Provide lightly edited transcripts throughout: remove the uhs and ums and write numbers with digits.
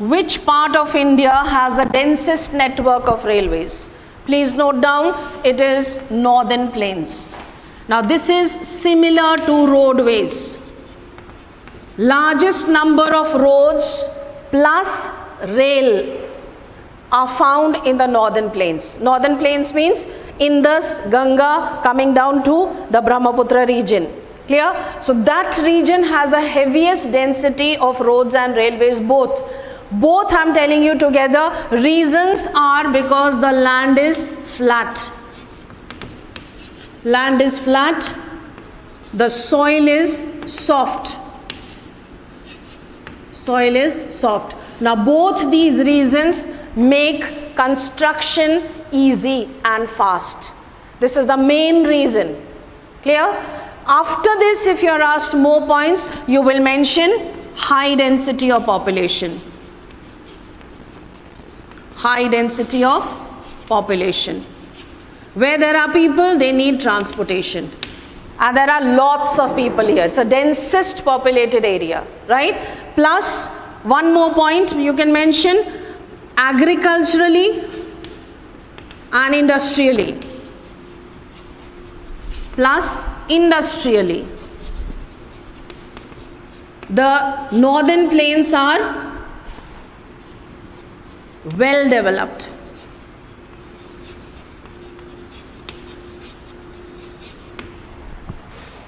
Which part of India has the densest network of railways? Please note down, it is northern plains. Now this is similar to roadways. Largest number of roads plus rail are found in the northern plains. Northern plains means Indus, Ganga coming down to the Brahmaputra region. Clear? So that region has the heaviest density of roads and railways both. Both I'm telling you together. Reasons are because the land is flat. Land is flat. The soil is soft. Soil is soft. Now both these reasons make construction easy and fast. This is the main reason. Clear? After this, if you are asked more points, you will mention high density of population. High density of population. Where there are people, they need transportation. And there are lots of people here. It's a densest populated area, right? Plus, one more point you can mention, agriculturally and industrially. Plus, industrially. The northern plains are well developed.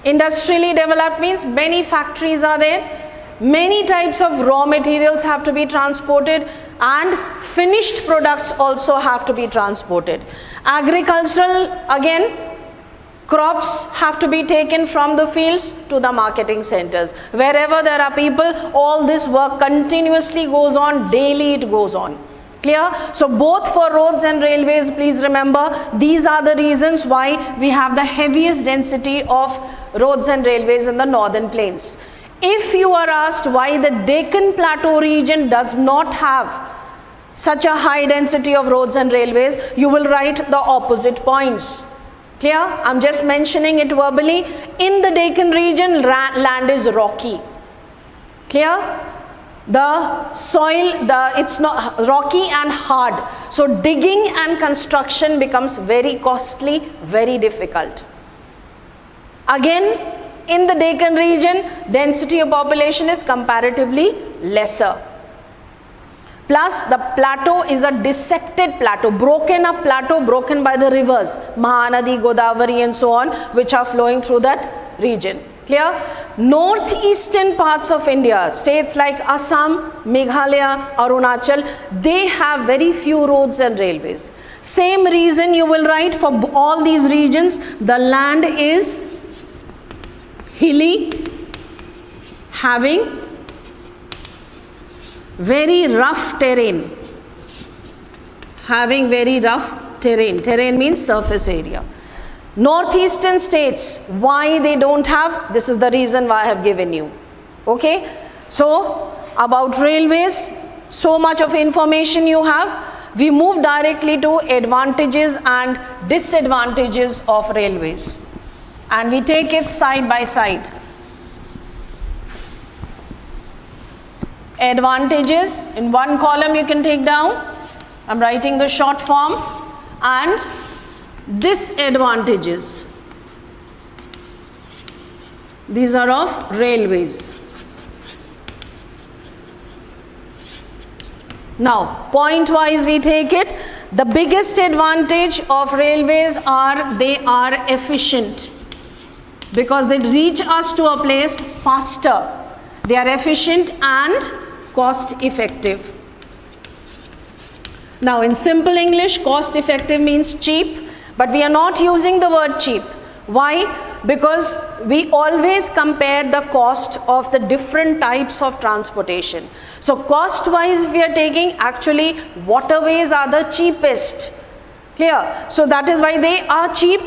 Industrially developed means many factories are there, many types of raw materials have to be transported, and finished products also have to be transported. Agricultural, again, crops have to be taken from the fields to the marketing centers. Wherever there are people, all this work continuously goes on, daily it goes on. Clear? So both for roads and railways, please remember, these are the reasons why we have the heaviest density of roads and railways in the northern plains. If you are asked why the Deccan Plateau region does not have such a high density of roads and railways, you will write the opposite points. Clear? I'm just mentioning it verbally. In the Deccan region, land is rocky. Clear? The soil, it's not rocky and hard. So digging and construction becomes very costly, very difficult. Again, in the Deccan region, density of population is comparatively lesser. Plus, the plateau is a dissected plateau, broken up plateau, broken by the rivers, Mahanadi, Godavari and so on, which are flowing through that region. Clear? Northeastern parts of India, states like Assam, Meghalaya, Arunachal, they have very few roads and railways. Same reason you will write for all these regions, the land is hilly, having very rough terrain. Having very rough terrain. Terrain means surface area. Northeastern states, why they don't have? This is the reason why I have given you. Okay? So, about railways, so much of information you have. We move directly to advantages and disadvantages of railways. And we take it side by side. Advantages, in one column you can take down. I'm writing the short form. And disadvantages. These are of railways. Now, point wise we take it. The biggest advantage of railways are they are efficient because they reach us to a place faster. They are efficient and cost effective. Now, in simple English, cost effective means cheap. But we are not using the word cheap. Why? Because we always compare the cost of the different types of transportation. So cost wise we are taking, actually waterways are the cheapest. Clear? So that is why they are cheap.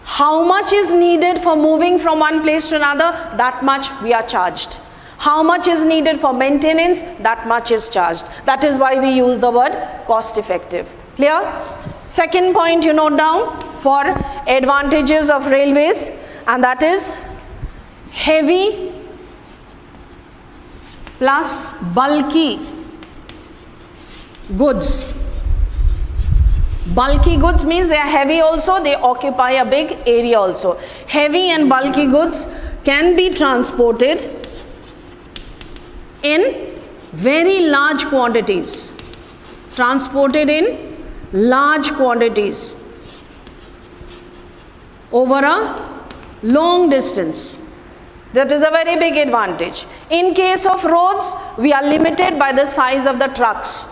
How much is needed for moving from one place to another? That much we are charged. How much is needed for maintenance? That much is charged. That is why we use the word cost effective. Clear? Second point you note down for advantages of railways, and that is heavy plus bulky goods. Bulky goods means they are heavy also, they occupy a big area also. Heavy and bulky goods can be transported in very large quantities. Transported in large quantities over a long distance. That is a very big advantage. In case of roads, we are limited by the size of the trucks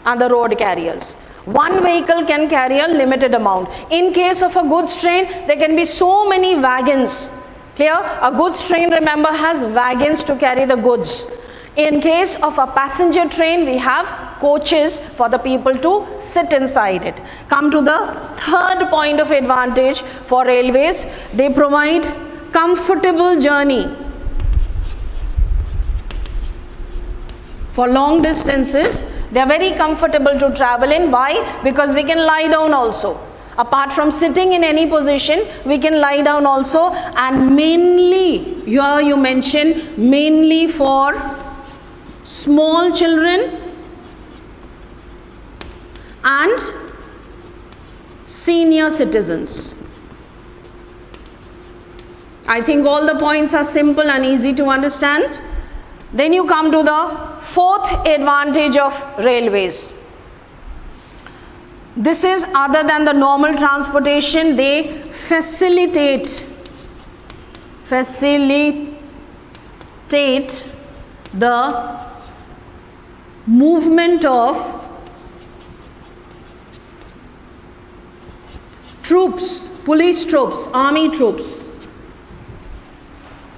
and the road carriers. One vehicle can carry a limited amount. In case of a goods train, there can be so many wagons. Clear? A goods train, remember, has wagons to carry the goods. In case of a passenger train, we have coaches for the people to sit inside it. Come to the third point of advantage for railways. They provide comfortable journey. For long distances, they are very comfortable to travel in. Why? Because we can lie down also. Apart from sitting in any position, we can lie down also, and mainly, here you mention mainly for small children and senior citizens. I think all the points are simple and easy to understand. Then you come to the fourth advantage of railways. This is other than the normal transportation, they facilitate the movement of troops, police troops, army troops.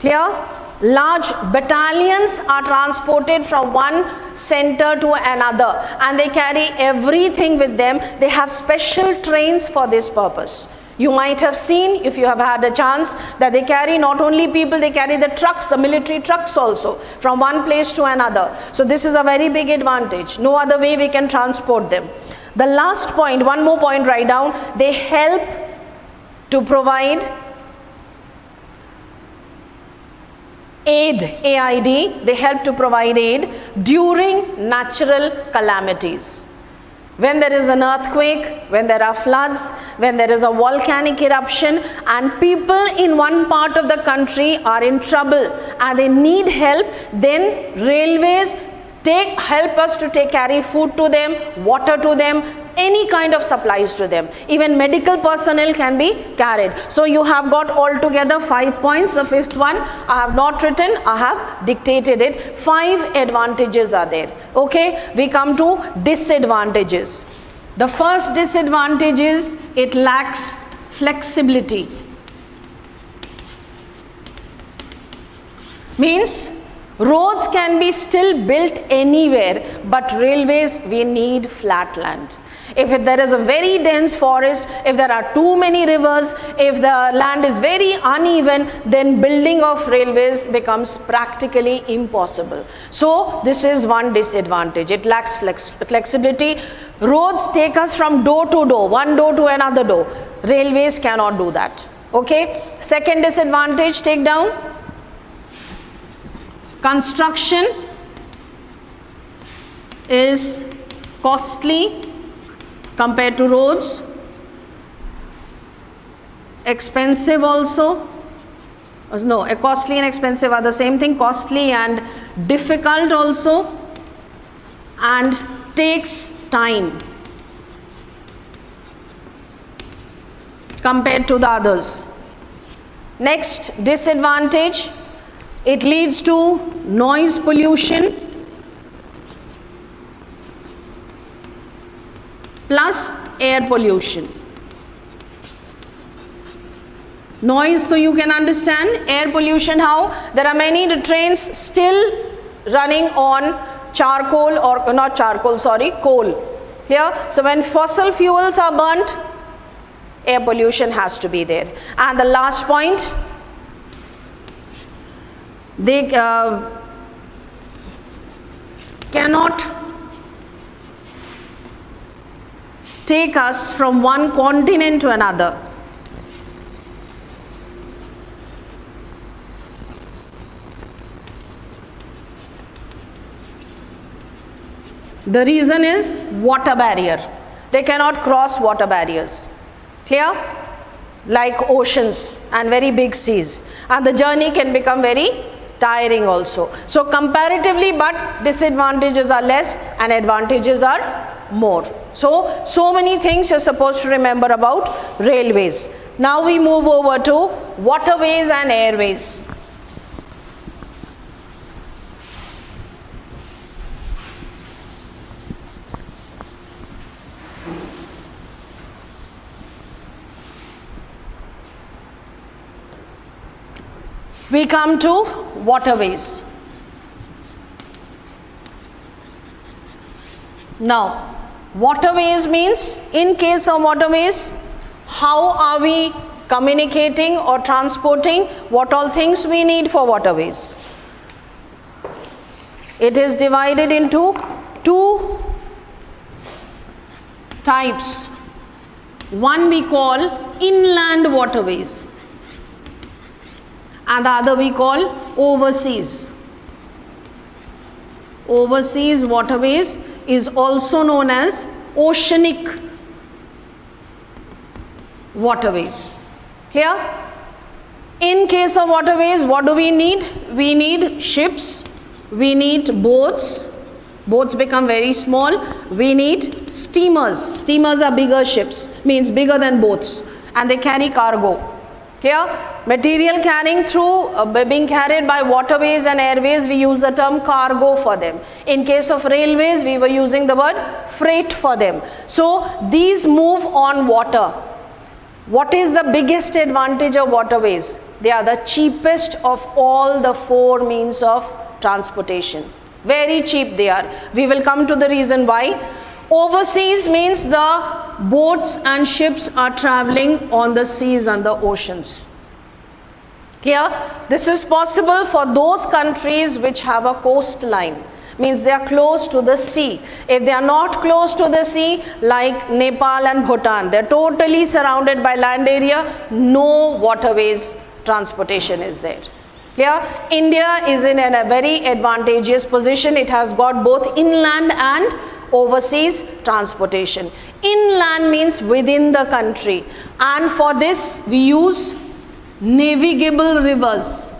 Clear? Large battalions are transported from one center to another, and they carry everything with them. They have special trains for this purpose. You might have seen, if you have had a chance, that they carry not only people, they carry the trucks, the military trucks also, from one place to another. So this is a very big advantage. No other way we can transport them. The last point, one more point, write down. They help to provide aid, AID, they help to provide aid during natural calamities. When there is an earthquake, when there are floods, when there is a volcanic eruption and people in one part of the country are in trouble and they need help, then railways help us to carry food to them, water to them, any kind of supplies to them. Even medical personnel can be carried. So you have got altogether 5 points. The fifth one I have not written, I have dictated it. 5 advantages are there. Okay, we come to disadvantages. The first disadvantage is it lacks flexibility. Means roads can be still built anywhere, but railways, we need flat land. If there is a very dense forest, if there are too many rivers, if the land is very uneven, then building of railways becomes practically impossible. So this is one disadvantage. It lacks flexibility. Roads take us from door to door, one door to another door. Railways cannot do that. Okay. Second disadvantage, take down. Construction is costly compared to roads, expensive also. No, costly and expensive are the same thing. Costly and difficult also, and takes time compared to the others. Next disadvantage, it leads to noise pollution plus air pollution. Noise, so you can understand. Air pollution, how? There are many trains still running on charcoal, or not charcoal, sorry, coal. Here, so when fossil fuels are burnt, air pollution has to be there. And the last point, they cannot take us from one continent to another. The reason is water barrier. They cannot cross water barriers. Clear? Like oceans and very big seas. And the journey can become very tiring also. So comparatively, but disadvantages are less and advantages are more. So many things you're supposed to remember about railways. Now we move over to waterways and airways. We come to waterways. Now, waterways means, in case of waterways, how are we communicating or transporting? What all things we need for waterways? It is divided into two types. One we call inland waterways, and the other we call overseas. Overseas waterways is also known as oceanic waterways. Clear? In case of waterways, what do we need? We need ships, we need boats. Boats become very small. We need steamers. Steamers are bigger ships, means bigger than boats, and they carry cargo. Clear? Material carrying through, being carried by waterways and airways, we use the term cargo for them. In case of railways, we were using the word freight for them. So these move on water. What is the biggest advantage of waterways? They are the cheapest of all the four means of transportation. Very cheap they are. We will come to the reason why. Overseas means the boats and ships are traveling on the seas and the oceans. Clear? This is possible for those countries which have a coastline. Means they are close to the sea. If they are not close to the sea, like Nepal and Bhutan, they are totally surrounded by land area, no waterways transportation is there. Clear? India is in a very advantageous position. It has got both inland and overseas transportation. Inland means within the country, and for this we use navigable rivers.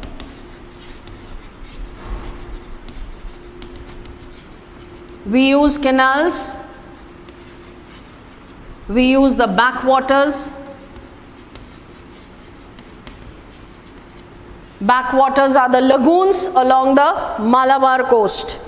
We use canals, we use the backwaters. Backwaters are the lagoons along the Malabar coast.